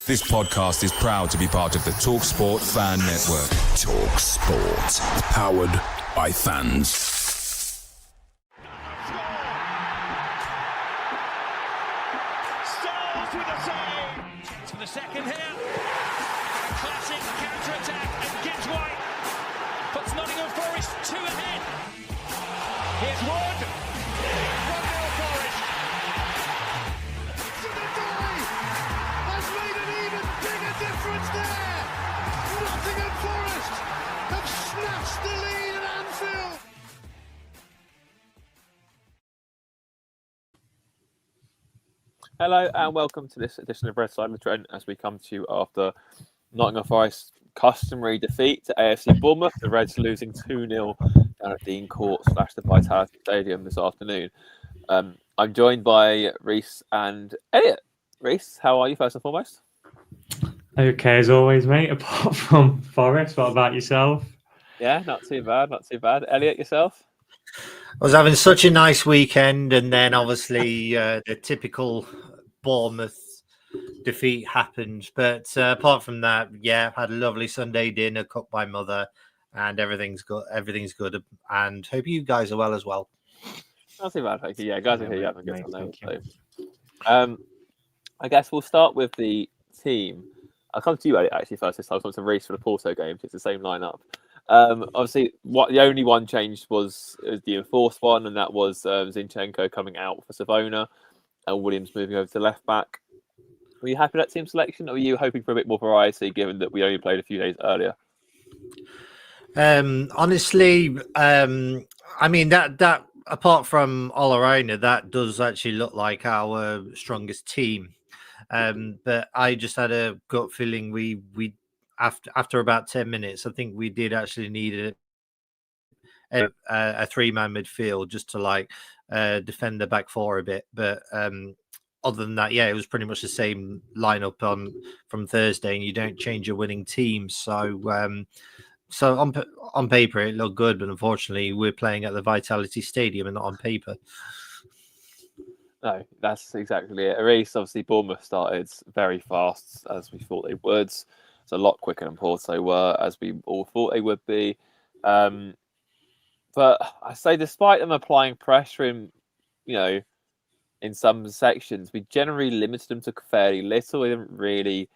This podcast is proud to be part of the talkSPORT Fan Network. talkSPORT. Powered by fans. Stalls with the save. To the second here. Classic counter-attack and gives way. Puts Nottingham Forest 2 ahead. Here's Wood. 1-0 Forest. Has made an even bigger difference there. Nottingham Forest have snatched the lead at Anfield. Hello and welcome to this edition of Red Side with Trent as we come to you after Nottingham Forest's customary defeat to AFC Bournemouth. The Reds losing 2-0 down at Dean Court / the Vitality Stadium this afternoon. I'm joined by Reiss and Elliott. Reiss, how are you first and foremost? Okay, as always, mate, apart from Forest. What about yourself? Yeah, not too bad, not too bad. Elliott, yourself? I was having such a nice weekend, and then obviously the typical Bournemouth defeat happened. But apart from that, yeah, had a lovely Sunday dinner cooked by mother, and everything's good. Everything's good, and hope you guys are well as well. Not too bad, thank you. Yeah, guys are here. Yeah, Mate, thank you. I guess we'll start with the team. I'll come to you, Elliott, actually, first. This time, I'll come to Reiss for the Porto game. It's the same lineup. Obviously, the only one changed was the enforced one, and that was Zinchenko coming out for Savona and Williams moving over to left back. Were you happy with that team selection, or were you hoping for a bit more variety, given that we only played a few days earlier? Honestly, I mean that apart from Olaina, that does actually look like our strongest team. But I just had a gut feeling we after about 10 minutes, I think we did actually need a three-man midfield just to defend the back four a bit. But other than that, yeah, it was pretty much the same lineup from Thursday, and you don't change your winning team. So on paper it looked good, but unfortunately we're playing at the Vitality Stadium and not on paper. No, that's exactly it. Reiss, obviously, Bournemouth started very fast, as we thought they would. It's a lot quicker than Porto were, as we all thought they would be. But I say, despite them applying pressure in some sections, we generally limited them to fairly little. They didn't really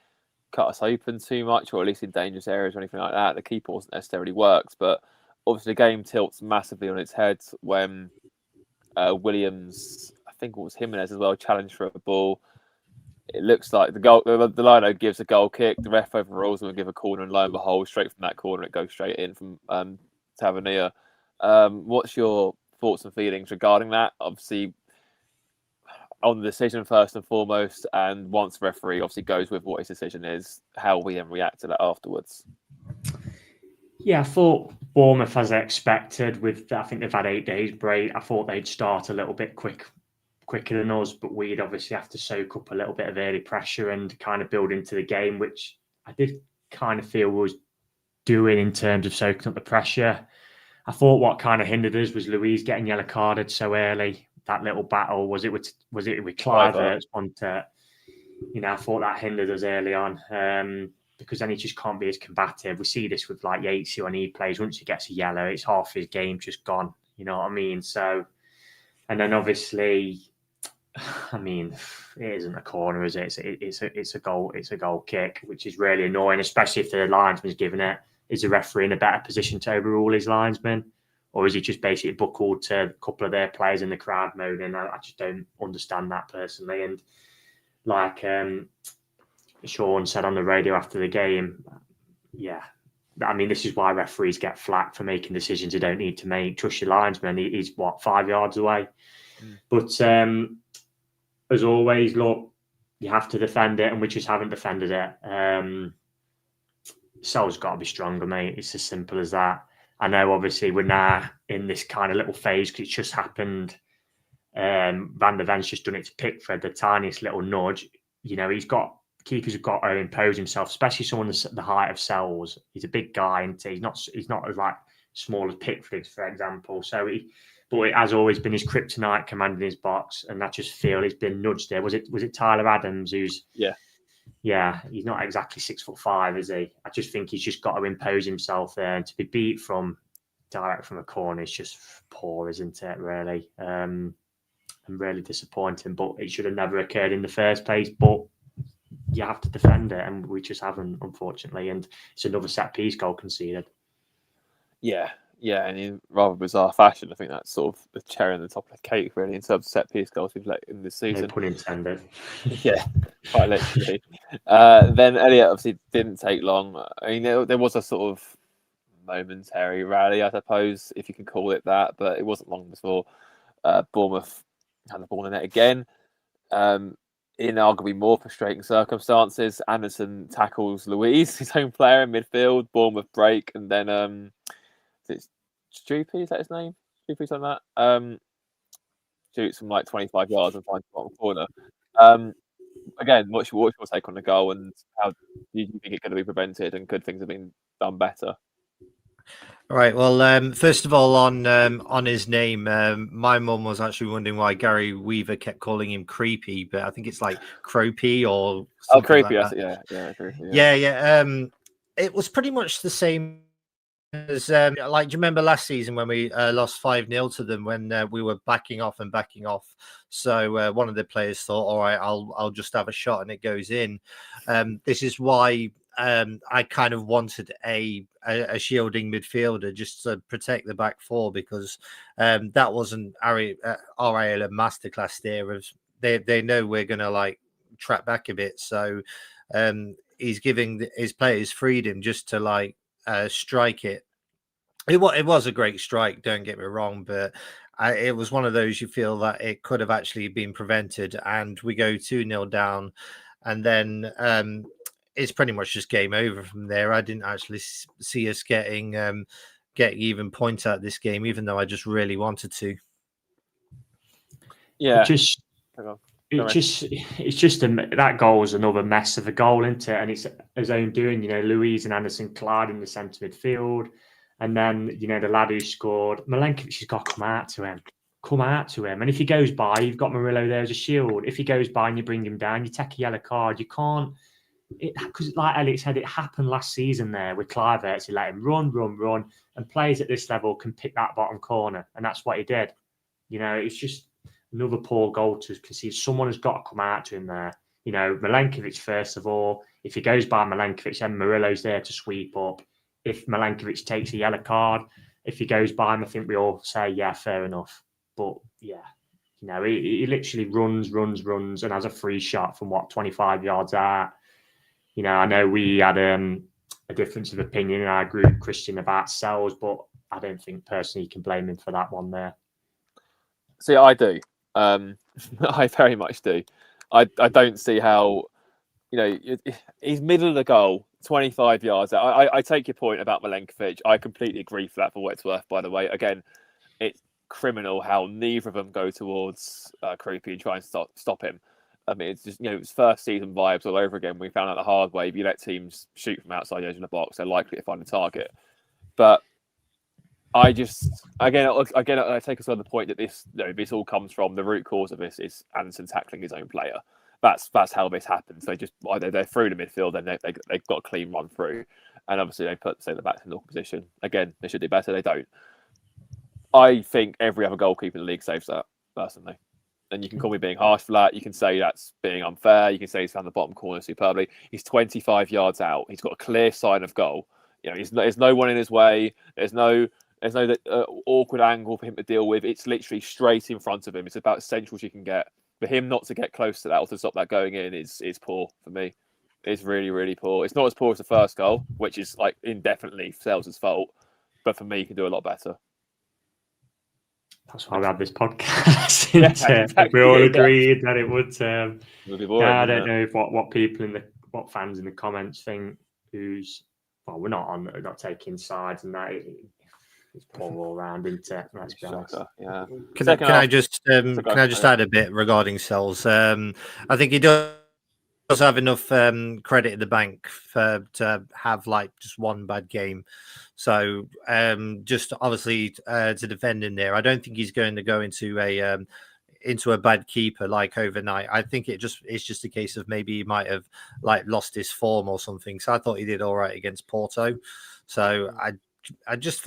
cut us open too much, or at least in dangerous areas or anything like that. The keeper wasn't necessarily worked, but obviously the game tilts massively on its head when Williams, I think it was Jimenez as well, challenged for a ball. It looks like the lino gives a goal kick, the ref overrules and will give a corner, and lo and behold, straight from that corner it goes straight in from Tavernier. What's your thoughts and feelings regarding that? Obviously, on the decision first and foremost, and once the referee obviously goes with what his decision is, how we then react to that afterwards. Yeah, I thought Bournemouth, as I expected, I think they've had 8 days break. I thought they'd start a little bit quicker than us, but we'd obviously have to soak up a little bit of early pressure and kind of build into the game, which I did kind of feel was doing in terms of soaking up the pressure. I thought what kind of hindered us was Louise getting yellow carded so early. That little battle, was it with Clive? I thought that hindered us early on because then he just can't be as combative. We see this with Yatesy when he plays. Once he gets a yellow, it's half his game just gone. You know what I mean? So, and then obviously, I mean, it isn't a corner, is it? It's a goal. It's a goal kick, which is really annoying, especially if the linesman's giving it. Is the referee in a better position to overrule his linesman? Or is he just basically buckled to a couple of their players in the crowd mode? And I just don't understand that personally. And like Sean said on the radio after the game, yeah, I mean, this is why referees get flack for making decisions they don't need to make. Trust your linesman. He's 5 yards away. But as always, look, you have to defend it, and we just haven't defended it. Sol's got to be stronger, mate. It's as simple as that. I know, obviously, we're now in this kind of little phase because it's just happened. Van der Ven's just done it to Pickford, the tiniest little nudge. You know, keepers have got to impose himself, especially someone the height of Sells. He's a big guy, and he's not as small as Pickford, for example. But it has always been his kryptonite commanding his box, and I just feel he's been nudged there. Was it Tyler Adams who's yeah, he's not exactly 6'5", is he? I just think he's just got to impose himself there, and to be beat from direct from a corner is just poor, isn't it? Really, and really disappointing. But it should have never occurred in the first place. But you have to defend it, and we just haven't, unfortunately. And it's another set piece goal conceded. Yeah, and in rather bizarre fashion, I think that's sort of the cherry on the top of the cake, really, in terms of set piece goals we've let in this season. No pun intended. Yeah, quite literally. Then Elliott obviously didn't take long. I mean, there was a sort of momentary rally, I suppose, if you can call it that, but it wasn't long before Bournemouth had the ball in the net again. In arguably more frustrating circumstances, Anderson tackles Louise, his own player, in midfield. Bournemouth break, and then it's Stoopy, is that his name? Stoopy, something like that. Shoots from like 25 yards and finds the bottom corner. Again, what's your take on the goal, and how do you think it could have been prevented, and could things have been done better? All right. Well, first of all, on his name, my mum was actually wondering why Gary Weaver kept calling him Creepy, but I think it's like Cropey or something Creepy. like that. Yeah, creepy. Yeah. It was pretty much the same as like, do you remember last season when we lost 5-0 to them when we were backing off? So one of the players thought, all right, I'll just have a shot, and it goes in. This is why I kind of wanted a shielding midfielder just to protect the back four, because that wasn't our masterclass there. Of they know we're going to like trap back a bit, so he's giving his players freedom just to like strike it. It was a great strike, don't get me wrong, but it was one of those you feel that it could have actually been prevented, and we go 2-0 down, and then it's pretty much just game over from there. I didn't actually see us getting even points out of this game, even though I just really wanted to. Yeah, that goal was another mess of a goal, isn't it? And it's his own doing. You know, Louise and Anderson collide in the centre midfield, and then the lad who scored, Milenkovic, has got to come out to him. And if he goes by, you've got Murillo there as a shield. If he goes by and you bring him down, you take a yellow card. You can't. Because like Elliott said, it happened last season there with Kluivert. He let him run, and players at this level can pick that bottom corner, and that's what he did. It's just another poor goal to concede. Someone has got to come out to him there. Milenkovic first of all. If he goes by Milenkovic, then Murillo's there to sweep up. If Milenkovic takes a yellow card, if he goes by him, I think we all say, yeah, fair enough. But yeah, he literally runs, and has a free shot from 25 yards out. I know we had a difference of opinion in our group, Christian, about Sells, but I don't think personally you can blame him for that one there. See, I do. I very much do. I don't see how, he's middle of the goal, 25 yards out. I take your point about Milenkovic. I completely agree for that, for what it's worth, by the way. Again, it's criminal how neither of them go towards Creepy and try and stop him. I mean, it's just, it's first season vibes all over again. We found out the hard way. If you let teams shoot from outside the edge of the box, they're likely to find a target. But I take us on the point that this all comes from the root cause of this is Anderson tackling his own player. That's how this happens. They're through the midfield, and they've got a clean run through, and obviously they put the back in the position. Again, they should do better. They don't. I think every other goalkeeper in the league saves that, personally. And you can call me being harsh for that. You can say that's being unfair. You can say he's found the bottom corner superbly. He's 25 yards out. He's got a clear sign of goal. There's no one in his way. There's no awkward angle for him to deal with. It's literally straight in front of him. It's about as central as you can get. For him not to get close to that or to stop that going in is poor for me. It's really, really poor. It's not as poor as the first goal, which is like indefinitely Sells' fault. But for me, he can do a lot better. That's why we had this podcast. Exactly. We all agreed that it would. Boring, I don't know if what people what fans in the comments think. We're not taking sides, and that it's poor all round, isn't it? Let's be honest. Yeah. Can I just add a bit regarding Sells? I think he does have enough credit in the bank to have like just one bad game. So just obviously to defend him there, I don't think he's going to go into into a bad keeper like overnight. I think it's just a case of maybe he might have like lost his form or something. So I thought he did all right against Porto. So I just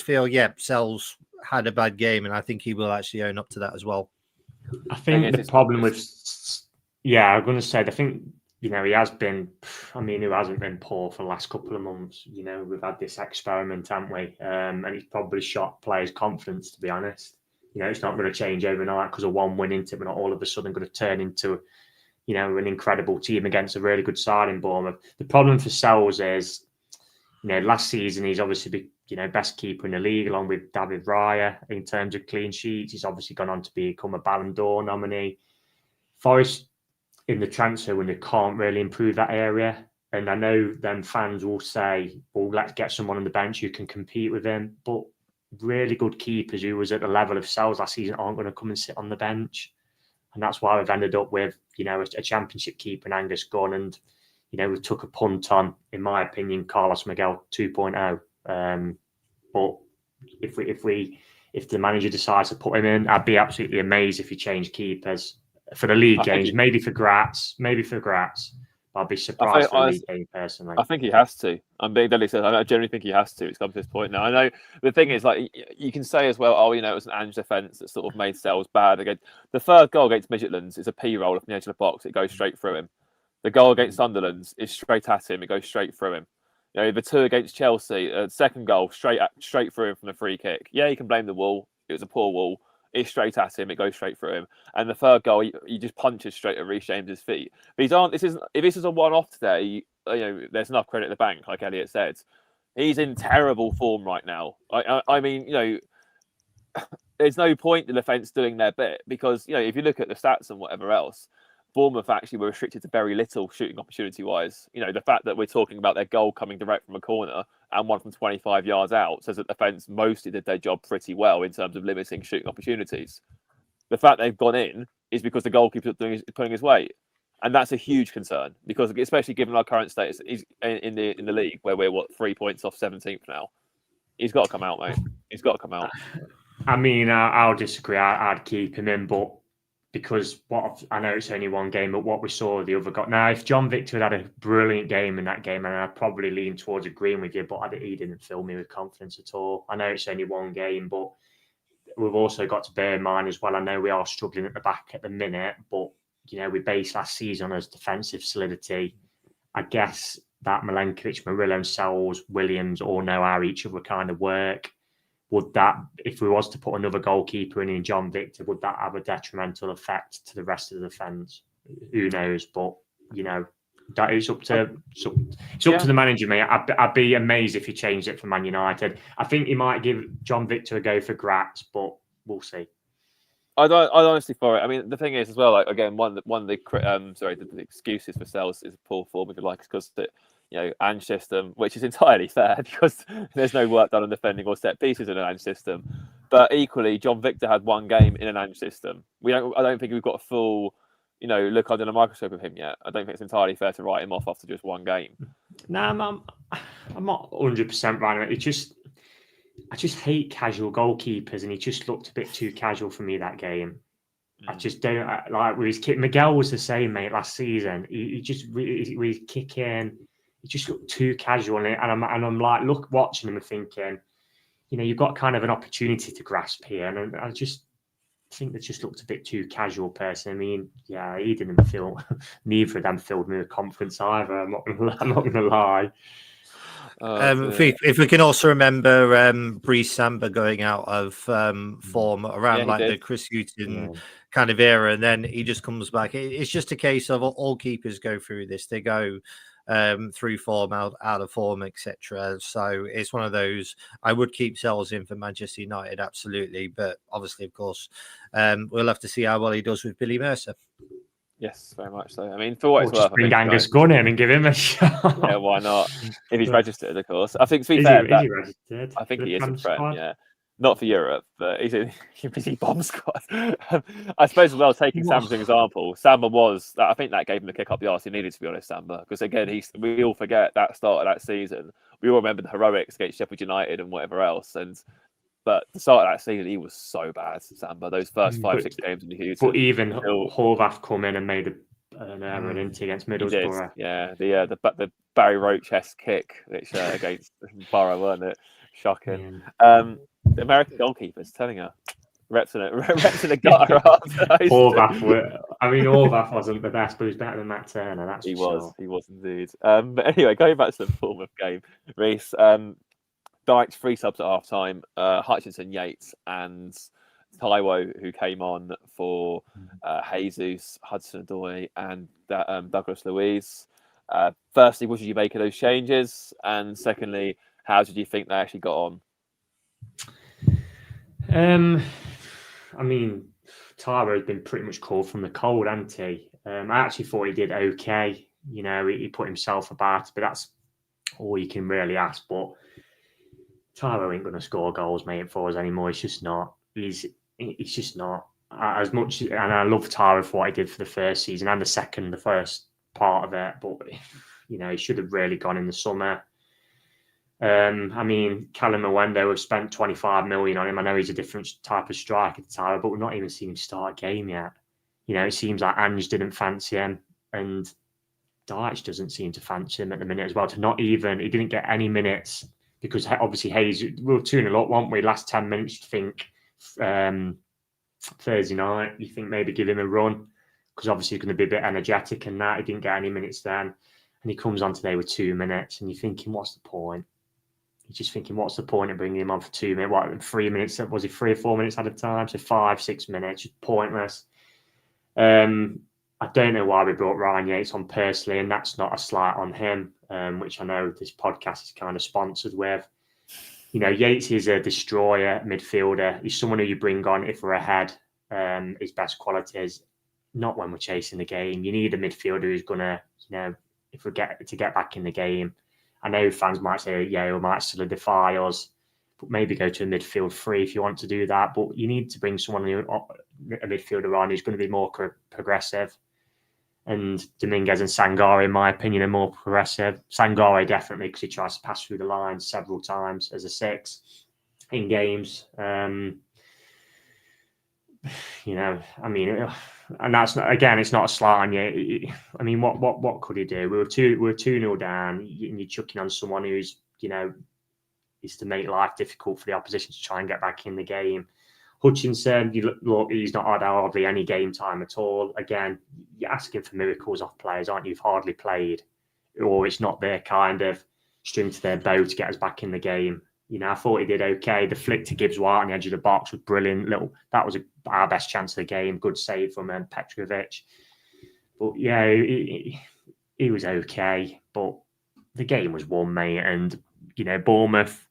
feel Sells had a bad game, and I think he will actually own up to that as well. I think the problem with I'm going to say I think he has been. I mean, who hasn't been poor for the last couple of months? We've had this experiment, haven't we? And it's probably shot players' confidence, to be honest. It's not going to change overnight because of one win into it. We're not all of a sudden going to turn into, an incredible team against a really good side in Bournemouth. The problem for Sells is, last season he's obviously best keeper in the league along with David Raya in terms of clean sheets. He's obviously gone on to become a Ballon d'Or nominee. Forest in the transfer window can't really improve that area. And I know then fans will say, well, let's get someone on the bench who can compete with him. But really good keepers who was at the level of Sells last season aren't going to come and sit on the bench. And that's why we've ended up with, a championship keeper in Angus Gunn. And, we took a punt on, in my opinion, Carlos Miguel 2.0. But if the manager decides to put him in, I'd be absolutely amazed if he changed keepers for the league games. Maybe for Graz. I'd be surprised for the league game personally. I think he has to. I'm being deadly serious. I generally think he has to. It's come to this point now. I know the thing is, like, you can say as well, it was an Ange defence that sort of made Sells bad. Again, the third goal against Midtjylland is a P roll from the edge of the box. It goes straight through him. The goal against Sunderland is straight at him. It goes straight through him. The two against Chelsea, second goal, straight through him from the free kick. Yeah, you can blame the wall. It was a poor wall. It's straight at him. It goes straight through him. And the third goal, he just punches straight at Reiss James's feet. But if this is a one-off today, there's enough credit at the bank, like Elliott said. He's in terrible form right now. I mean, there's no point in the defence doing their bit because, if you look at the stats and whatever else, Bournemouth actually were restricted to very little shooting opportunity-wise. The fact that we're talking about their goal coming direct from a corner and one from 25 yards out says that the defence mostly did their job pretty well in terms of limiting shooting opportunities. The fact they've gone in is because the goalkeeper is pulling his weight. And that's a huge concern because, especially given our current status in the league where we're, 3 points off 17th now. He's got to come out, mate. He's got to come out. I mean, I'll disagree. I'd keep him in, but because I know it's only one game, but what we saw the other got. Now, if John Victor had a brilliant game in that game, and I'd probably lean towards agreeing with you, but he didn't fill me with confidence at all. I know it's only one game, but we've also got to bear in mind as well. I know we are struggling at the back at the minute, but we based last season on his defensive solidity. I guess that Milenkovic, Murillo, and Sells, Williams all know how each other kind of work. Would that, if we was to put another goalkeeper in John Victor, would that have a detrimental effect to the rest of the defence? Who knows? But that is up to the manager, mate. I'd be amazed if he changed it for Man United. I think he might give John Victor a go for Graz, but we'll see. I'd honestly for it. I mean, the thing is as well. Like again, one of the excuses for Sells is poor form, if you like, because Ange system, which is entirely fair because there's no work done on defending or set pieces in an Ange system. But equally, John Victor had one game in an Ange system. I don't think we've got a full, look under the microscope of him yet. I don't think it's entirely fair to write him off after just one game. No, I'm not 100% right. I just hate casual goalkeepers, and he just looked a bit too casual for me that game. I just don't like with his kick. Miguel was the same, mate, last season. He just really, with his kicking, he just looked too casual, and I'm like, watching him and thinking, you've got kind of an opportunity to grasp here, and I just think they just looked a bit too casual. Person, I mean, he didn't feel. Neither of them filled me with confidence either. I'm not going to lie. If we can also remember Brice Samba going out of form around the Chris Hughton kind of era, and then he just comes back. It's just a case of all keepers go through this. They go through form, out of form, etc. So it's one of those. I would keep Sells in for Manchester United, absolutely, but obviously, of course, we'll have to see how well he does with Billy Mercer. Yes, very much so. I mean, for what it's worth, bring Angus Gunn in and give him a shot. Yeah, why not? If he's registered, of course. I think to be fair, is he registered? I think he is in Trent. Yeah, not for Europe, but he's in busy bomb squad. I suppose as well, taking Samba's example, Samba was. I think that gave him the kick up the arse he needed, to be honest, Samba, because again, we all forget that start of that season. We all remember the heroics against Sheffield United and whatever else, and But the start of that season, he was so bad, Samba. Those first 5-6 games in the Houghton. But even Horvath come in and made an error against Middlesbrough. Yeah, the Barry Roach-esque kick, which against Borough, wasn't it? Shocking. Yeah. The American goalkeeper's telling her. Reps in a gutter after. Horvath wasn't the best, but he was better than Matt Turner. That's he for was. sure. He was indeed. But anyway, going back to the Bournemouth game, Reiss. Dyche 3 subs at half time. Hutchinson, Yates, and Taiwo, who came on for Jesus, Hudson-Odoi, and Douglas Luiz. Firstly, what did you make of those changes? And secondly, how did you think they actually got on? I mean, Taiwo has been pretty much called from the cold, hasn't he? I actually thought he did okay. You know, he put himself about, but that's all you can really ask. But Taiwo ain't going to score goals, mate, for us anymore. He's just not. He's just not. As much, and I love Taiwo for what he did for the first season and the first part of it. But, you know, he should have really gone in the summer. I mean, Callum Mwendo, we've spent 25 million on him. I know he's a different type of striker to Taiwo, but we've not even seen him start a game yet. You know, it seems like Ange didn't fancy him, and Dyche doesn't seem to fancy him at the minute as well. He didn't get any minutes because obviously Hayes, we were 2-0 up, weren't we? Last 10 minutes, you think Thursday night, you think maybe give him a run because obviously he's going to be a bit energetic and that. He didn't get any minutes then, and he comes on today with 2 minutes, and you're thinking, what's the point? You're just thinking, what's the point of bringing him on for 2 minutes? What, 3 minutes? Was he 3 or 4 minutes at a time? So 5-6 minutes, just pointless. I don't know why we brought Ryan Yates on personally, and that's not a slight on him, which I know this podcast is kind of sponsored with. You know, Yates is a destroyer midfielder. He's someone who you bring on if we're ahead. His best qualities, not when we're chasing the game. You need a midfielder who's going to, you know, if we get back in the game. I know fans might say, yeah, we might solidify us, but maybe go to a midfield 3 if you want to do that. But you need to bring someone, a midfielder on who's going to be more progressive. And Dominguez and Sangare, in my opinion, are more progressive. Sangare definitely, because he tries to pass through the line several times as a 6 in games. You know, I mean, and that's not, again, it's not a slight on you. I mean, what could he do? We were 2-0 down, and you're chucking on someone who's, you know, is to make life difficult for the opposition to try and get back in the game. Hutchinson, look, he's not had hardly any game time at all. Again, you're asking for miracles off players, aren't you? You've hardly played, or it's not their kind of string to their bow to get us back in the game. You know, I thought he did okay. The flick to Gibbs White on the edge of the box was brilliant. That was our best chance of the game. Good save from Petrovic. But yeah, he was okay. But the game was won, mate. And, you know, Bournemouth,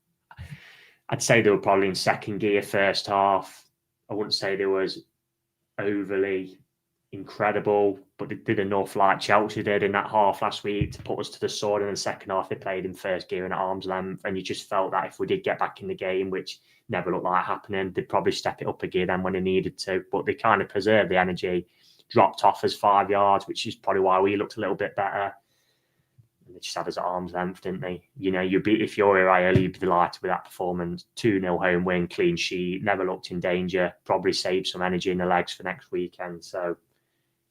I'd say they were probably in second gear first half. I wouldn't say they was overly incredible, but they did enough like Chelsea did in that half last week to put us to the sword. In the second half, they played in first gear and at arm's length. And you just felt that if we did get back in the game, which never looked like happening, they'd probably step it up a gear then when they needed to. But they kind of preserved the energy, dropped off as 5 yards, which is probably why we looked a little bit better. They just had us at arm's length, didn't they? You know, if you're Iraola, you'd be delighted with that performance. 2-0 home win, clean sheet, never looked in danger, probably saved some energy in the legs for next weekend. So,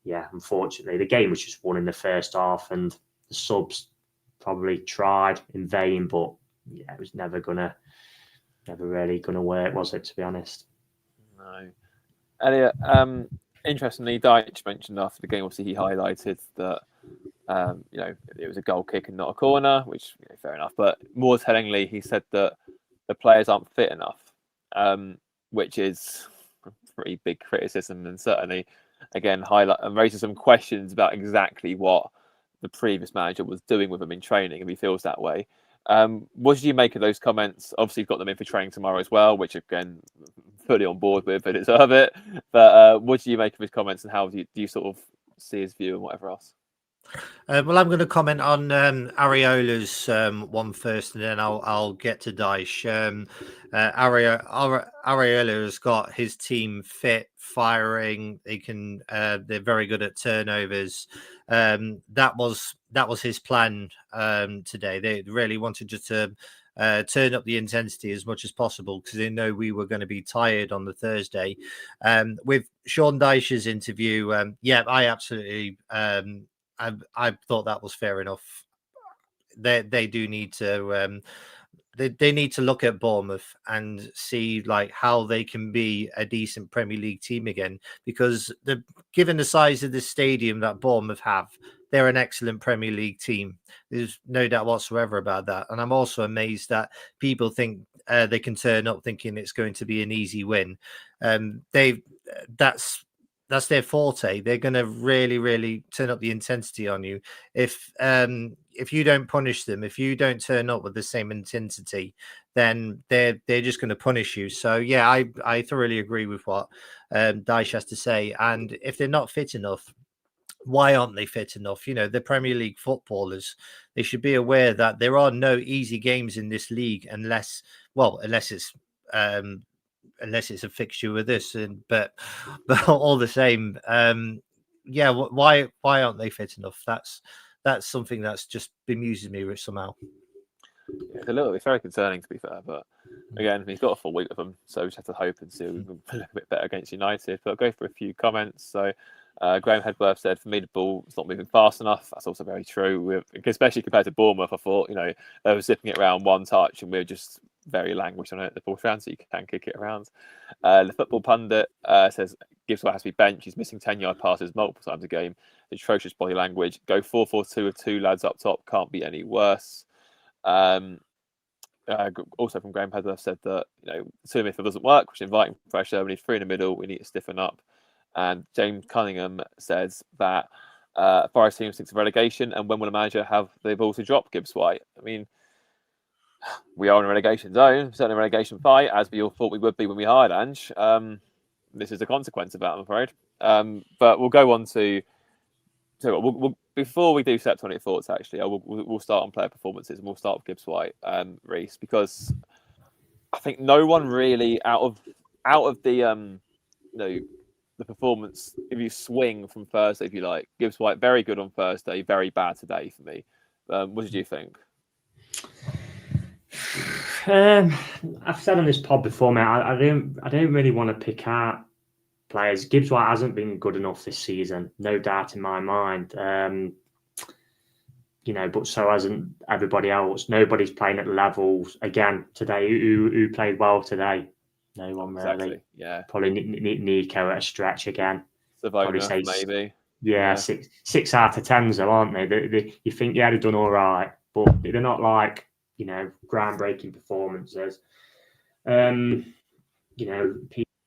yeah, unfortunately, the game was just won in the first half, and the subs probably tried in vain, but yeah, it was never really gonna work, was it? To be honest, no. Elliot, interestingly, Dyche mentioned after the game, obviously he highlighted that you know, it was a goal kick and not a corner, which, you know, fair enough. But more tellingly, he said that the players aren't fit enough, which is a pretty big criticism, and certainly, again, highlight and raises some questions about exactly what the previous manager was doing with them in training, if he feels that way. What did you make of those comments? Obviously, you've got them in for training tomorrow as well, which, again, fully on board with, they deserve it. But what do you make of his comments, and how do you sort of see his view and whatever else? Well, I'm going to comment on Areola's one first, and then I'll get to Dyche. Areola has got his team fit, firing. They're very good at turnovers. That was his plan today. They really wanted just to turn up the intensity as much as possible because they know we were going to be tired on the Thursday. With Sean Dyche's interview, I absolutely, I thought that was fair enough. They do need to. They need to look at Bournemouth and see like how they can be a decent Premier League team again, because given the size of the stadium that Bournemouth have, they're an excellent Premier League team. There's no doubt whatsoever about that. And I'm also amazed that people think they can turn up thinking it's going to be an easy win. That's their forte. They're going to really, really turn up the intensity on you. If you don't punish them, if you don't turn up with the same intensity, then they're just going to punish you. So yeah, I thoroughly agree with what Dyche has to say. And if they're not fit enough, why aren't they fit enough? You know, the Premier League footballers, they should be aware that there are no easy games in this league unless it's a fixture with this. But all the same, why aren't they fit enough? That's something that's just bemuses me somehow. Yeah, it's very concerning, to be fair. But again, he's got a full week of them, so we just have to hope and see if we can play a bit better against United. But I'll go for a few comments. So Graham Hedworth said, for me, the ball is not moving fast enough. That's also very true, especially compared to Bournemouth. I thought, they were zipping it around one touch and we were just very languished on it. The ball's around, so you can kick it around. The football pundit says, Gibbs has to be benched. He's missing 10-yard passes multiple times a game. Atrocious body language. Go 4-4-2 with two lads up top. Can't be any worse. Also from Graham Hedworth said that, the two midfield doesn't work, which is inviting pressure. We need three in the middle. We need to stiffen up. And James Cunningham says that Forest team thinks of relegation, and when will a manager have the ball to drop Gibbs White? I mean, we are in a relegation zone, certainly a relegation fight, as we all thought we would be when we hired Ange. This is a consequence of that, I'm afraid. But we'll go on to... we'll before we do set 20 thoughts, actually, we'll start on player performances, and we'll start with Gibbs White, Reiss, because I think no one really out of the the performance, if you swing from Thursday, if you like, Gibbs White very good on Thursday, very bad today for me. What did you think? I've said on this pod before, mate, I don't really want to pick out players. Gibbs White hasn't been good enough this season, no doubt in my mind. But so hasn't everybody else. Nobody's playing at levels again today. Who played well today? No one really. Exactly. Yeah. Probably Nico at a stretch again. Savona, maybe. Yeah, 6 out of 10s though, aren't they? You think they'd have done all right, but they're not like groundbreaking performances. People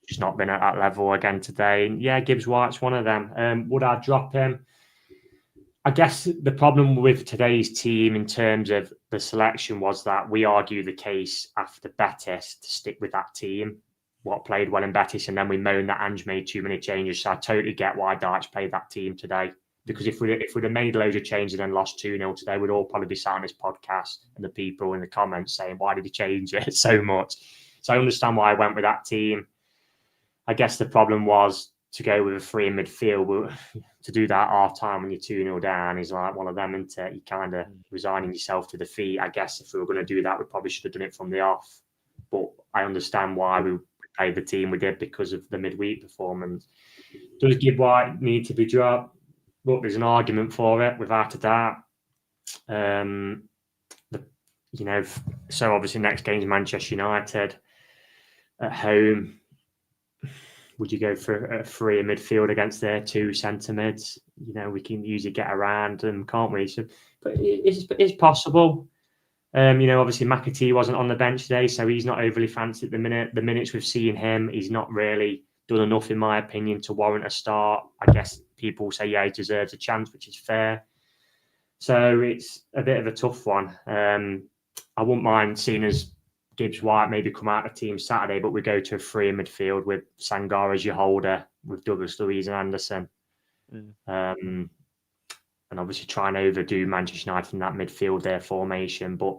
just not been at that level again today. And yeah, Gibbs White's one of them. Would I drop him? I guess the problem with today's team in terms of the selection was that we argue the case after Betis to stick with that team, what played well in Betis, and then we moan that Ange made too many changes. So I totally get why Dyche played that team today. Because if we'd have made loads of changes and then lost 2-0 today, we'd all probably be sat on this podcast and the people in the comments saying, why did he change it so much? So I understand why I went with that team. I guess the problem was to go with a three in midfield. To do that half time when you're 2-0 down is like one of them, isn't it? You kind of resigning yourself to defeat. I guess if we were going to do that, we probably should have done it from the off. But I understand why we played the team we did because of the midweek performance. Does Gibbs White need to be dropped? Look, there's an argument for it, without a doubt. So obviously next game's Manchester United at home. Would you go for a three in midfield against their two centre mids? We can usually get around them, can't we? So, but it's possible. Obviously McAtee wasn't on the bench today, so he's not overly fancied at the minute. The minutes we've seen him, he's not really done enough, in my opinion, to warrant a start. I guess people say, yeah, he deserves a chance, which is fair. So it's a bit of a tough one. I wouldn't mind seeing as Gibbs White maybe come out of the team Saturday, but we go to a three in midfield with Sangare as your holder, with Douglas Luiz and Anderson. And obviously try and overdo Manchester United in that midfield, their formation. But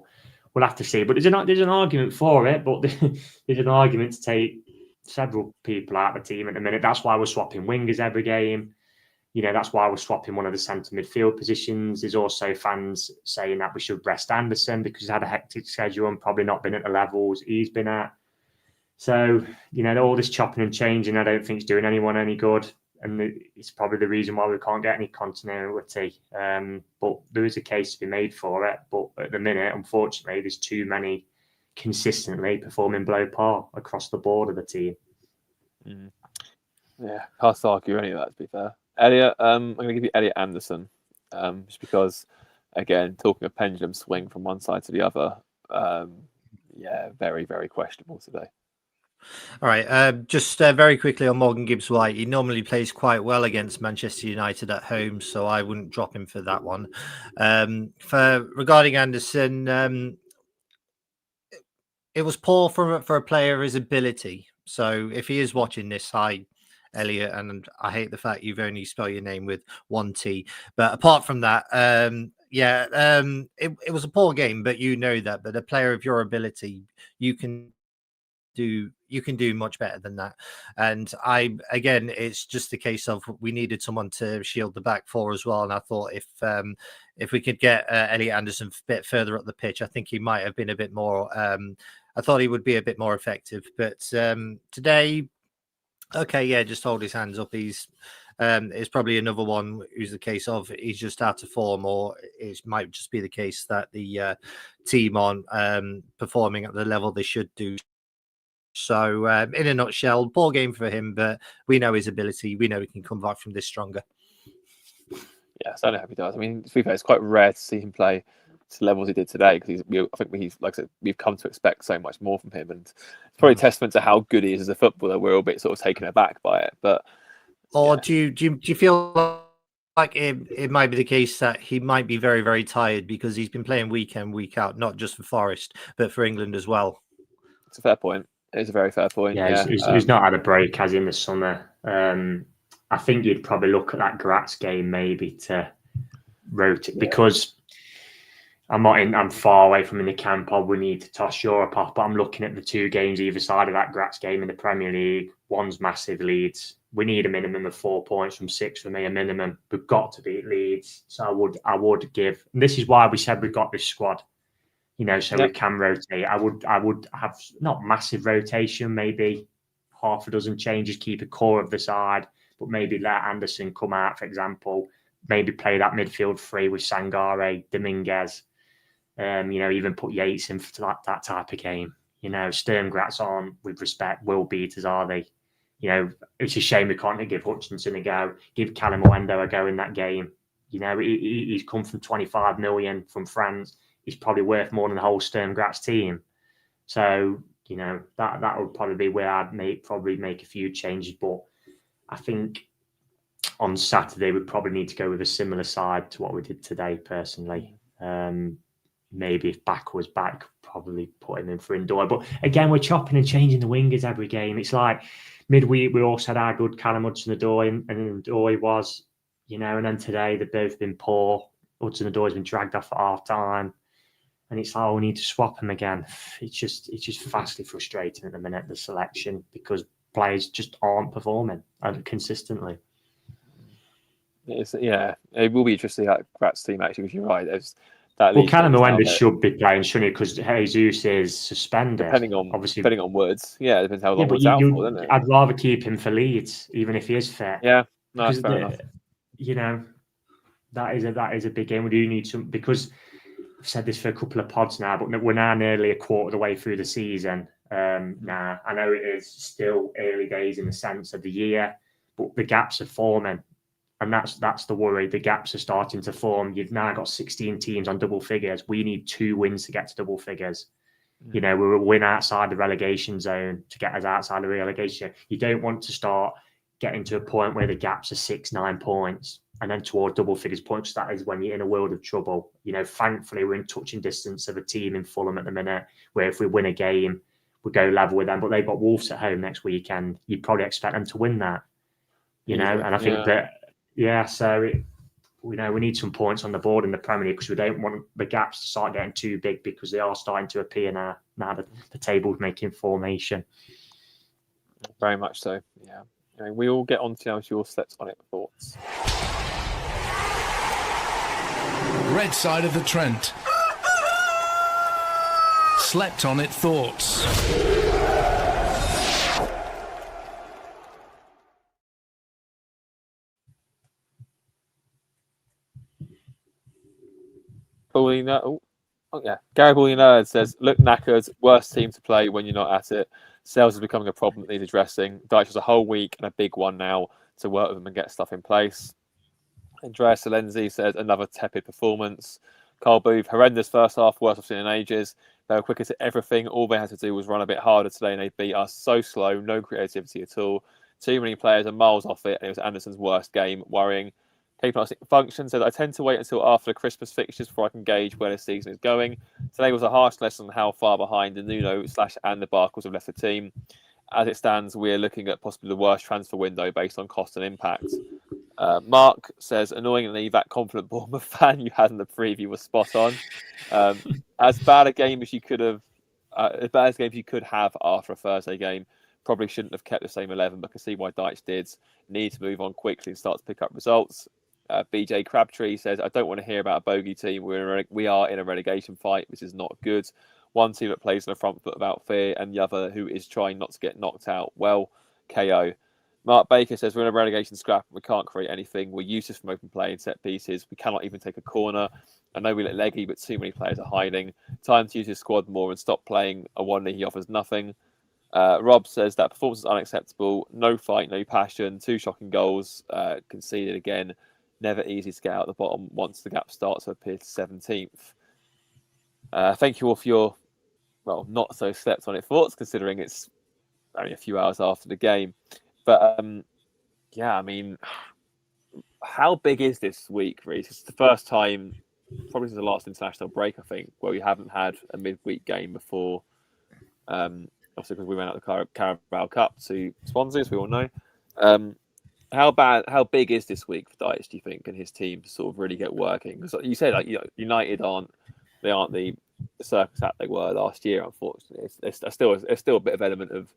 we'll have to see. But there's an argument for it, but there's an argument to take several people out of the team at the minute. That's why we're swapping wingers every game. That's why we're swapping one of the centre midfield positions. There's also fans saying that we should rest Anderson because he's had a hectic schedule and probably not been at the levels he's been at. So, all this chopping and changing, I don't think is doing anyone any good. And it's probably the reason why we can't get any continuity. But there is a case to be made for it. But at the minute, unfortunately, there's too many consistently performing below par across the board of the team. Yeah, can't argue any of that, to be fair. Elliott, I'm going to give you Elliott Anderson, just because, again, talking a pendulum swing from one side to the other, very, very questionable today. All right, just very quickly on Morgan Gibbs-White. He normally plays quite well against Manchester United at home, so I wouldn't drop him for that one. Regarding Anderson, it was poor for a player of his ability. So if he is watching this, hi, Elliott, and I hate the fact you've only spelled your name with one T. But apart from that, it was a poor game, but you know that. But a player of your ability, you can do much better than that. And it's just a case of we needed someone to shield the back four as well. And I thought if we could get Elliott Anderson a bit further up the pitch, I think he might have been a bit more. I thought he would be a bit more effective. But today, just hold his hands up. It's probably another one who's the case of he's just out of form, or it might just be the case that the team aren't performing at the level they should do. So, in a nutshell, poor game for him, but we know his ability. We know he can come back from this stronger. Yeah, certainly hope he does. I mean, to be fair, it's quite rare to see him play to the levels he did today, because I think like I said, we've come to expect so much more from him, and it's probably a testament to how good he is as a footballer. We're all a bit sort of taken aback by it, but. Or do you feel like it might be the case that he might be very, very tired because he's been playing week in, week out, not just for Forest, but for England as well? It's a fair point. It's a very fair point. Yeah, he's not had a break as in the summer. I think you'd probably look at that Graz game maybe to rotate, because I'm far away from in the camp of we need to toss Europe off, but I'm looking at the two games either side of that Graz game in the Premier League. One's massive Leeds. We need a minimum of 4 points from 6 for me, a minimum. We've got to beat Leeds. So I would give, and this is why we said we've got this squad, we can rotate. I would have not massive rotation, maybe half a dozen changes, keep a core of the side, but maybe let Anderson come out, for example, maybe play that midfield free with Sangare, Dominguez, even put Yates in for that type of game. Sturm Graz on, with respect, will beaters, are they? It's a shame we can't give Hutchinson a go, give Callum Owendo a go in that game. He's come from 25 million from France. He's probably worth more than the whole Sturm Graz team. So, that would probably be where I'd probably make a few changes. But I think on Saturday, we probably need to go with a similar side to what we did today, personally. Maybe if Back was back, probably put him in for Ndoye. But again, we're chopping and changing the wingers every game. It's like midweek, we all said how good Callum Hudson-Odoi and Ndoye was, and then today they've both been poor. Hudson-Odoi's been dragged off at half time. And it's like, we need to swap him again. It's just vastly frustrating at the minute, the selection, because players just aren't performing consistently. It will be interesting that Graz team, actually, because you're right. Callum Owendo should be playing, shouldn't he? Because Jesus is suspended. Depending on Woods. Yeah, it depends how long Woods out for, doesn't it? I'd rather keep him for Leeds, even if he is fit. Yeah, no, that's fair enough. That is a big game. We do need some, because I've said this for a couple of pods now, but we're now nearly a quarter of the way through the season. Now, I know it is still early days in the sense of the year, but the gaps are forming. And that's the worry. The gaps are starting to form. You've now got 16 teams on double figures. We need 2 wins to get to double figures. We're a win outside the relegation zone to get us outside the relegation. You don't want to start getting to a point where the gaps are 6-9 points and then toward double figures points. That is when you're in a world of trouble. Thankfully, we're in touching distance of a team in Fulham at the minute, where if we win a game, we go level with them. But they've got Wolves at home next weekend. You'd probably expect them to win that. And I think that. Yeah, so we need some points on the board in the Premier League, because we don't want the gaps to start getting too big, because they are starting to appear now the table's making formation. Very much so, yeah. we all get on to your slept on it thoughts. Red side of the Trent. Slept on it thoughts. Gary Bully says, look knackered, worst team to play when you're not at it. Sales is becoming a problem that needs addressing. Dyche has a whole week and a big one now to work with them and get stuff in place. Andrea Salenzi says, another tepid performance. Carl Booth, horrendous first half, worst I've seen in ages. They were quicker to everything. All they had to do was run a bit harder today and they beat us. So slow, no creativity at all. Too many players are miles off it, and it was Anderson's worst game. Worrying. Keeping function said, I tend to wait until after the Christmas fixtures before I can gauge where the season is going. Today was a harsh lesson on how far behind the Nuno / and the Barkles have left the team. As it stands, we're looking at possibly the worst transfer window based on cost and impact. Mark says, annoyingly, that confident Bournemouth fan you had in the preview was spot on. As bad a game as you could have, after a Thursday game, probably shouldn't have kept the same 11, but can see why Dyche did. Need to move on quickly and start to pick up results. BJ Crabtree says, I don't want to hear about a bogey team. We are in a relegation fight, which is not good. One team that plays on the front foot without fear, and the other who is trying not to get knocked out. Well, KO. Mark Baker says, we're in a relegation scrap. We can't create anything. We're useless from open play and set pieces. We cannot even take a corner. I know we look leggy, but too many players are hiding. Time to use his squad more and stop playing a one-knee. He offers nothing. Rob says that performance is unacceptable. No fight, no passion. 2 shocking goals. Conceded again. Never easy to get out the bottom once the gap starts to appear to 17th. Thank you all for your, not so slept on it thoughts, considering it's only a few hours after the game. But, how big is this week, Reiss? It's the first time, probably since the last international break, I think, where we haven't had a midweek game before. Obviously, because we went out the Carabao Cup to Swansea, as we all know. How big is this week for Dyche, do you think, and his team to sort of really get working? Because you said, United aren't the circus that they were last year. Unfortunately, there's still a bit of element of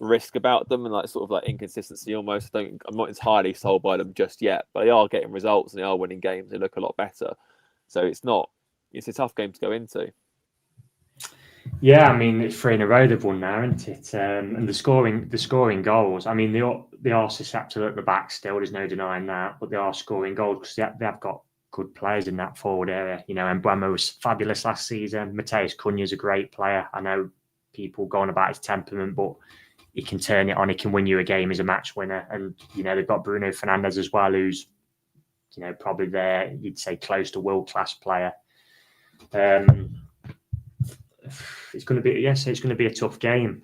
risk about them and sort of inconsistency almost. I'm not entirely sold by them just yet, but they are getting results and they are winning games. They look a lot better, so it's a tough game to go into. Yeah, it's 3 in a row they've won now, isn't it? And the scoring goals. They are susceptible at the back still. There's no denying that, but they are scoring goals because they have got good players in that forward area. Mbeumo was fabulous last season. Mateus Cunha's a great player. I know people going about his temperament, but he can turn it on. He can win you a game as a match winner. And they've got Bruno Fernandes as well, who's probably there. You'd say close to world-class player. It's going to be a tough game.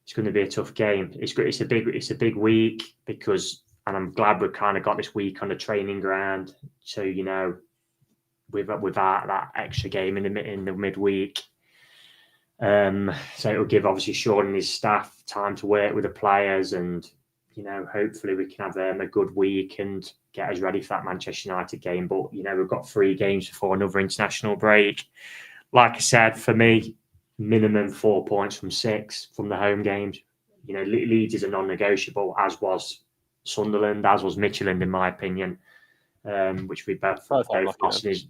It's going to be a tough game. It's a big week because, and I'm glad we've kind of got this week on the training ground. So without that extra game in the midweek, so it'll give obviously Sean and his staff time to work with the players, and hopefully we can have a good week and get us ready for that Manchester United game. But we've got 3 games before another international break. Like I said, for me, minimum 4 points from 6 from the home games. Leeds is a non-negotiable, as was Sunderland, as was Midtjylland, in my opinion, which we both lost.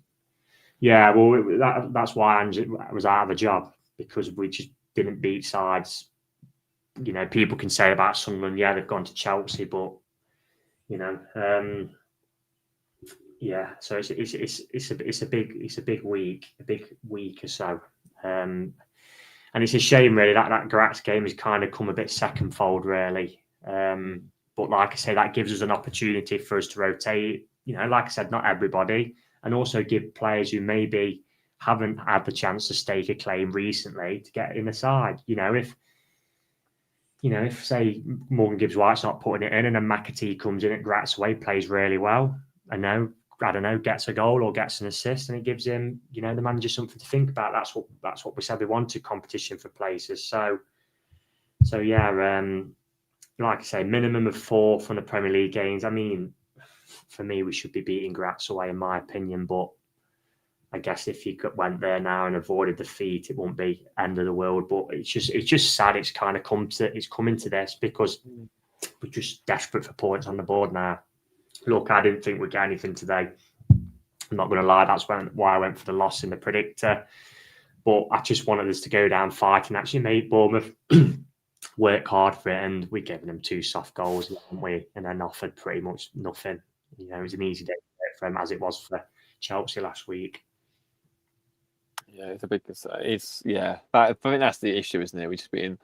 Yeah, well, that's why I was out of a job, because we just didn't beat sides. People can say about Sunderland, yeah, they've gone to Chelsea, but yeah. So it's a big week or so, and it's a shame really that Graz game has kind of come a bit second fold really. But like I say, that gives us an opportunity for us to rotate. Like I said, not everybody, and also give players who maybe haven't had the chance to stake a claim recently to get in the side. If say Morgan Gibbs-White's not putting it in, and then McAtee comes in at Graz away, plays really well, I don't know, gets a goal or gets an assist, and it gives him, the manager something to think about. That's what we said we wanted, competition for places. So yeah, like I say, minimum of 4 from the Premier League games. For me, we should be beating Graz away, in my opinion, but I guess if you went there now and avoided defeat, it won't be end of the world. But it's just sad. It's kind of coming to this because we're just desperate for points on the board now. Look, I didn't think we'd get anything today. I'm not going to lie. That's why I went for the loss in the predictor. But I just wanted us to go down fighting, actually make Bournemouth work hard for it. And we gave them 2 soft goals, didn't we? And then offered pretty much nothing. You know, it was an easy day for them as it was for Chelsea last week. Yeah, it's a big. I think that's the issue, isn't it?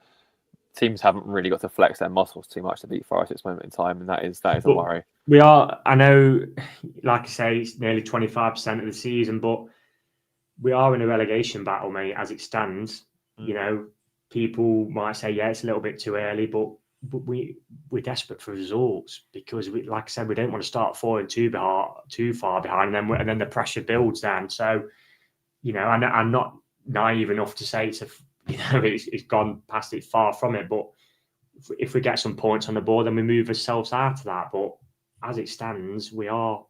Teams haven't really got to flex their muscles too much to beat Forest at this moment in time, and that is a worry. We are. I know, like I say, it's nearly 25% of the season, but we are in a relegation battle, mate. As it stands, you know, people might say, yeah, it's a little bit too early, but we're desperate for results because, like I said, we don't want to start falling too far behind, and then the pressure builds down. So, you know, I'm not naive enough to say it's gone past it, far from it. But if we get some points on the board, then we move ourselves out of that. But as it stands, we are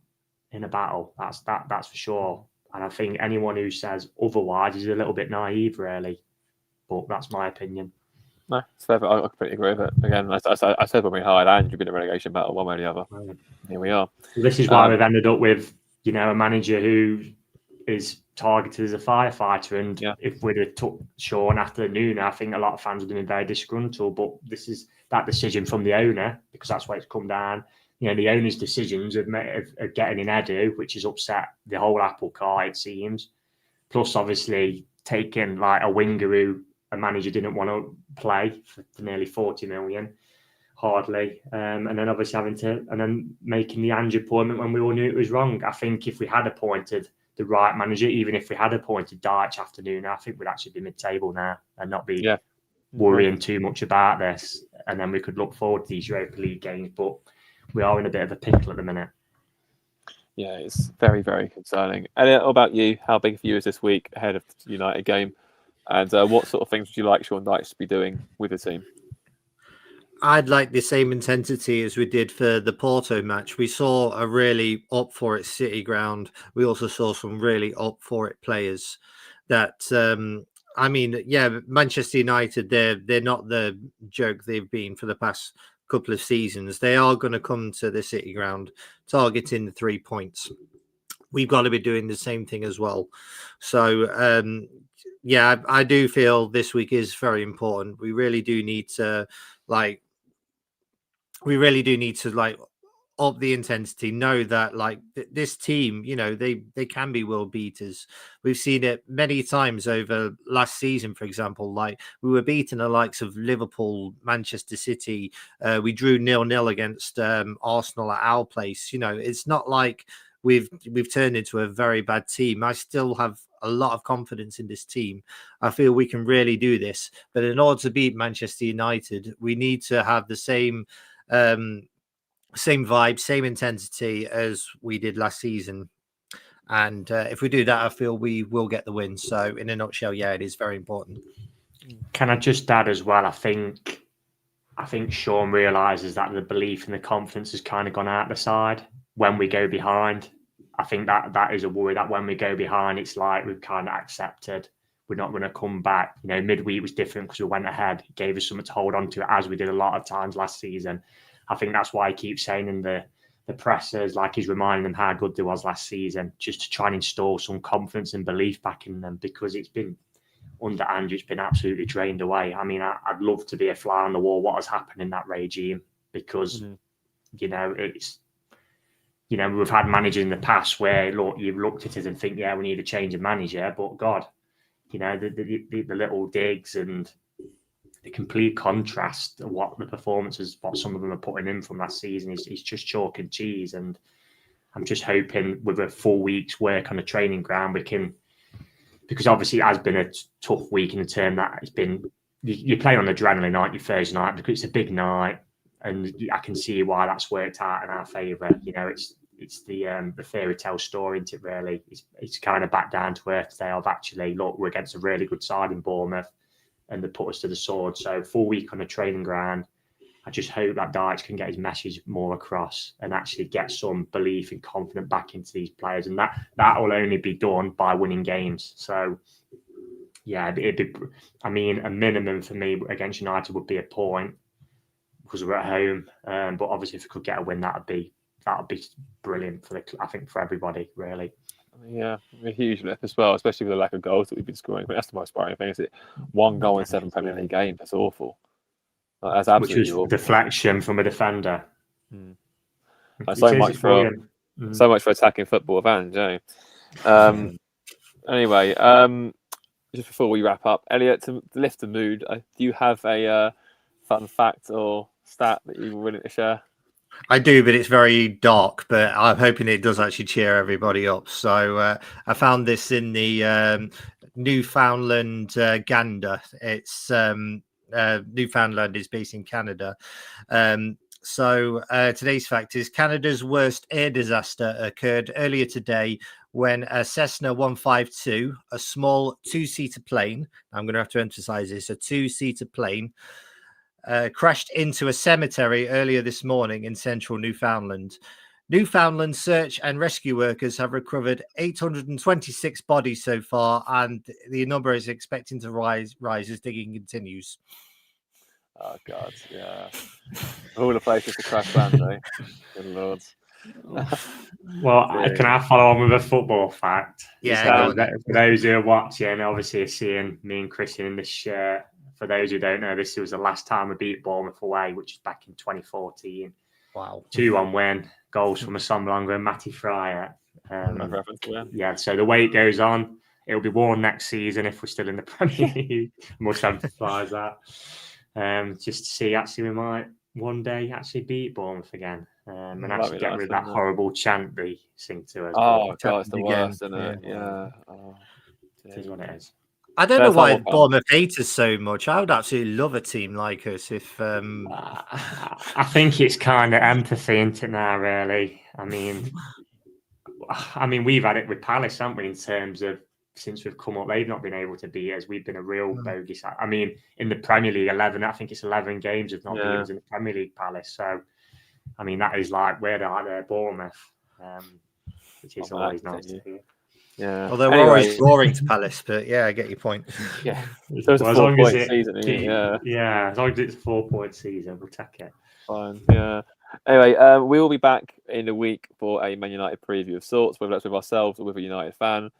in a battle. That's for sure. And I think anyone who says otherwise is a little bit naive, really. But that's my opinion. No, it's fair, I completely agree with it. Again, I said when we hired Andrew, been a relegation battle one way or the other. Right. Here we are. This is why we've ended up with, you know, a manager who is targeted as a firefighter. And if we'd have took Sean after noon, I think a lot of fans would have been very disgruntled. But this is that decision from the owner, because that's where it's come down. You know, the owner's decisions of getting in Edu, which has upset the whole apple cart, it seems. Plus, obviously, taking like a winger who a manager didn't want to play for nearly 40 million, hardly. And then obviously making the Ange appointment when we all knew it was wrong. I think if we had appointed the right manager, even if we had appointed Dyche afternoon, I think we'd actually be mid-table now and not be worrying too much about this. And then we could look forward to these Europa League games. But we are in a bit of a pickle at the minute. Yeah, it's very, very concerning. Elliot, what about you? How big for you is this week ahead of the United game? And what sort of things would you like Sean Dyche to be doing with the team? I'd like the same intensity as we did for the Porto match. We saw a really up for it City ground. We also saw some really up for it players that, Manchester United, they're not the joke they've been for the past couple of seasons. They are going to come to the City ground targeting the 3 points. We've got to be doing the same thing as well. So, I do feel this week is very important. We really do need to up the intensity, know that this team, you know, they can be world beaters. We've seen it many times over last season, for example. Like, we were beating the likes of Liverpool, Manchester City. We drew 0-0 against Arsenal at our place. You know, it's not like we've turned into a very bad team. I still have a lot of confidence in this team. I feel we can really do this. But in order to beat Manchester United, we need to have the same vibe, same intensity as we did last season. And if we do that, I feel we will get the win. So in a nutshell, it is very important. Can I just add as well? I think Sean realises that the belief and the confidence has kind of gone out the side when we go behind. I think that is a worry, that when we go behind, it's like we've kind of accepted we're not going to come back. You know, midweek was different because we went ahead. It gave us something to hold on to, as we did a lot of times last season. I think that's why I keep saying in the pressers, like he's reminding them how good they was last season, just to try and install some confidence and belief back in them, because it's been, under Andrew, it's been absolutely drained away. I mean, I'd love to be a fly on the wall what has happened in that regime, because, you know, it's, you know, we've had managers in the past where, look, you've looked at it and think, we need a change of manager. But God, you know, the little digs and the complete contrast of what the performances, what some of them are putting in from last season is just chalk and cheese. And I'm just hoping with a full week's work on the training ground, we can, because obviously it has been a tough week in the term that it's been, you play on adrenaline, aren't you, Thursday night, because it's a big night. And I can see why that's worked out in our favour. You know, it's the fairy tale story, isn't it, really? It's kind of back down to earth today of actually, look, we're against a really good side in Bournemouth and they put us to the sword. So full week on a training ground, I just hope that Dyche can get his message more across and actually get some belief and confidence back into these players. And that will only be done by winning games. So, yeah, a minimum for me against United would be a point because we're at home. But obviously, if we could get a win, that would be brilliant for everybody, really. Yeah, a huge lift as well, especially with the lack of goals that we've been scoring. But that's the most worrying thing, is it? 1 goal in 7 Premier League games. That's awful. That's absolutely Which was awful. deflection from a defender. So much for attacking football advantage, Anyway, just before we wrap up, Elliot, to lift the mood, do you have a fun fact or stat that you were willing to share? I do, but it's very dark, but I'm hoping it does actually cheer everybody up. So I found this in the Newfoundland Gander. It's Newfoundland is based in Canada. So today's fact is Canada's worst air disaster occurred earlier today when a Cessna 152, a small 2-seater plane, I'm going to have to emphasize this, a 2-seater plane, crashed into a cemetery earlier this morning in central Newfoundland. Newfoundland search and rescue workers have recovered 826 bodies so far, and the number is expecting to rise as digging continues. Oh, God, yeah. All the places to crash land, eh? Good Lord. Well, can I follow on with a football fact? Yeah. For those who are watching, obviously, seeing me and Christian in this shirt. For those who don't know, this was the last time we beat Bournemouth away, which is back in 2014. Wow. 2-1 win, goals from Assombalonga and Matty Fryer. Yeah, so the way it goes on, it'll be worn next season if we're still in the Premier League. Must emphasise that. Just to see, actually, we might one day actually beat Bournemouth again. And actually get rid of that horrible chant they sing to us. Oh, God, it's the worst, isn't it? Yeah. Oh, it is what it is. I don't know why Bournemouth hate us so much. I would absolutely love a team like us if... I think it's kind of empathy, isn't it, now, really? I mean, we've had it with Palace, haven't we, in terms of since we've come up, they've not been able to beat us. We've been a real bogey side. I mean, in the Premier League, 11 games have not been in the Premier League, Palace. So, I mean, that is like, we're like their Bournemouth, which is always nice to hear. Yeah. Although we're always drawing to Palace, but yeah, I get your point. Yeah. So it's a 4-point season. Yeah, as long as it's a 4-point season, we'll take it. Fine. Yeah. Anyway, we will be back in a week for a Man United preview of sorts, whether that's with ourselves or with a United fan.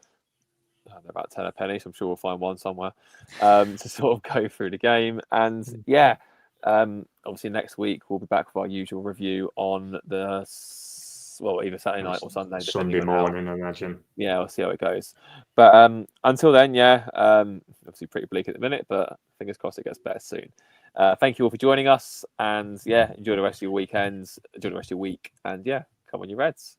They're about 10 a penny, so I'm sure we'll find one somewhere to sort of go through the game. And yeah, obviously next week we'll be back with our usual review on the either Saturday night or Sunday. Sunday morning, I imagine. Yeah, we'll see how it goes. But until then, obviously pretty bleak at the minute, but fingers crossed it gets better soon. Thank you all for joining us, and enjoy the rest of your weekends, enjoy the rest of your week, and come on, you Reds.